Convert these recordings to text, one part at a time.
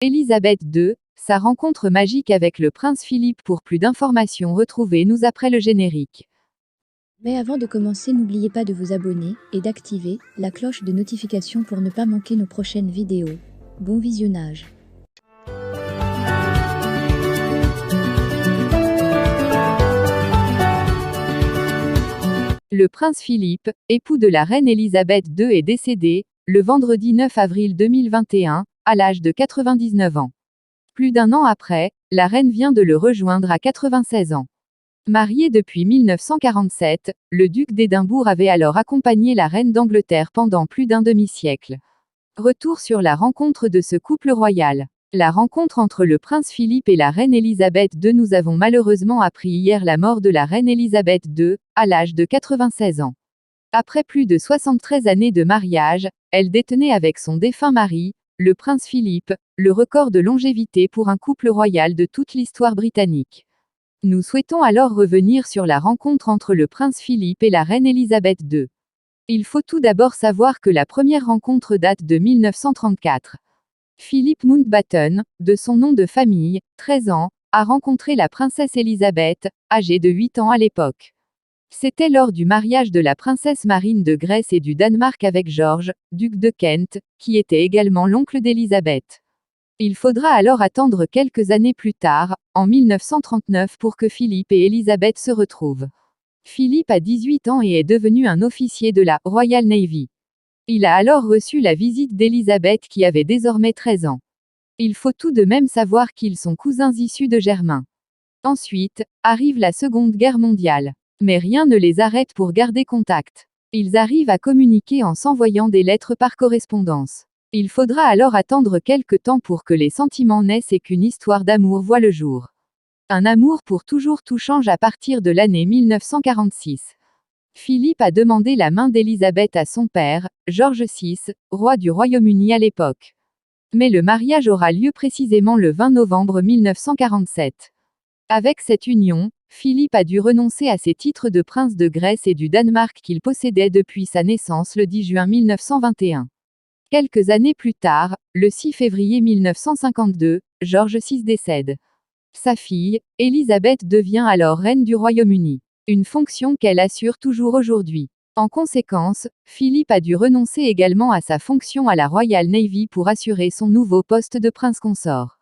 Élisabeth II, sa rencontre magique avec le prince Philippe. Pour plus d'informations, retrouvez-nous après le générique. Mais avant de commencer, n'oubliez pas de vous abonner et d'activer la cloche de notification pour ne pas manquer nos prochaines vidéos. Bon visionnage. Le prince Philippe, époux de la reine Élisabeth II, est décédé, le vendredi 9 avril 2021, à l'âge de 99 ans. Plus d'un an après, la reine vient de le rejoindre à 96 ans. Marié depuis 1947, le duc d'Édimbourg avait alors accompagné la reine d'Angleterre pendant plus d'un demi-siècle. Retour sur la rencontre de ce couple royal. La rencontre entre le prince Philippe et la reine Élisabeth II. Nous avons malheureusement appris hier la mort de la reine Élisabeth II, à l'âge de 96 ans. Après plus de 73 années de mariage, elle détenait avec son défunt mari, le prince Philippe, le record de longévité pour un couple royal de toute l'histoire britannique. Nous souhaitons alors revenir sur la rencontre entre le prince Philippe et la reine Élisabeth II. Il faut tout d'abord savoir que la première rencontre date de 1934. Philip Mountbatten, de son nom de famille, 13 ans, a rencontré la princesse Élisabeth, âgée de 8 ans à l'époque. C'était lors du mariage de la princesse Marine de Grèce et du Danemark avec George, duc de Kent, qui était également l'oncle d'Élisabeth. Il faudra alors attendre quelques années plus tard, en 1939, pour que Philippe et Élisabeth se retrouvent. Philippe a 18 ans et est devenu un officier de la Royal Navy. Il a alors reçu la visite d'Élisabeth qui avait désormais 13 ans. Il faut tout de même savoir qu'ils sont cousins issus de Germain. Ensuite, arrive la Seconde Guerre mondiale. Mais rien ne les arrête pour garder contact. Ils arrivent à communiquer en s'envoyant des lettres par correspondance. Il faudra alors attendre quelque temps pour que les sentiments naissent et qu'une histoire d'amour voie le jour. Un amour pour toujours. Tout change à partir de l'année 1946. Philippe a demandé la main d'Élisabeth à son père, George VI, roi du Royaume-Uni à l'époque. Mais le mariage aura lieu précisément le 20 novembre 1947. Avec cette union, Philippe a dû renoncer à ses titres de prince de Grèce et du Danemark qu'il possédait depuis sa naissance le 10 juin 1921. Quelques années plus tard, le 6 février 1952, George VI décède. Sa fille, Élisabeth, devient alors reine du Royaume-Uni. Une fonction qu'elle assure toujours aujourd'hui. En conséquence, Philippe a dû renoncer également à sa fonction à la Royal Navy pour assurer son nouveau poste de prince consort.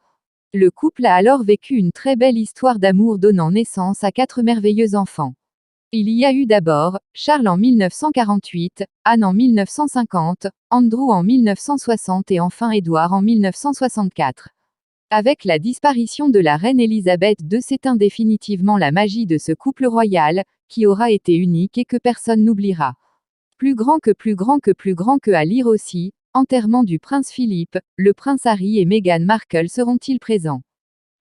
Le couple a alors vécu une très belle histoire d'amour donnant naissance à 4 merveilleux enfants. Il y a eu d'abord, Charles en 1948, Anne en 1950, Andrew en 1960 et enfin Édouard en 1964. Avec la disparition de la reine Élisabeth II s'éteint définitivement la magie de ce couple royal, qui aura été unique et que personne n'oubliera. Plus grand que à lire aussi, enterrement du prince Philippe, le prince Harry et Meghan Markle seront-ils présents?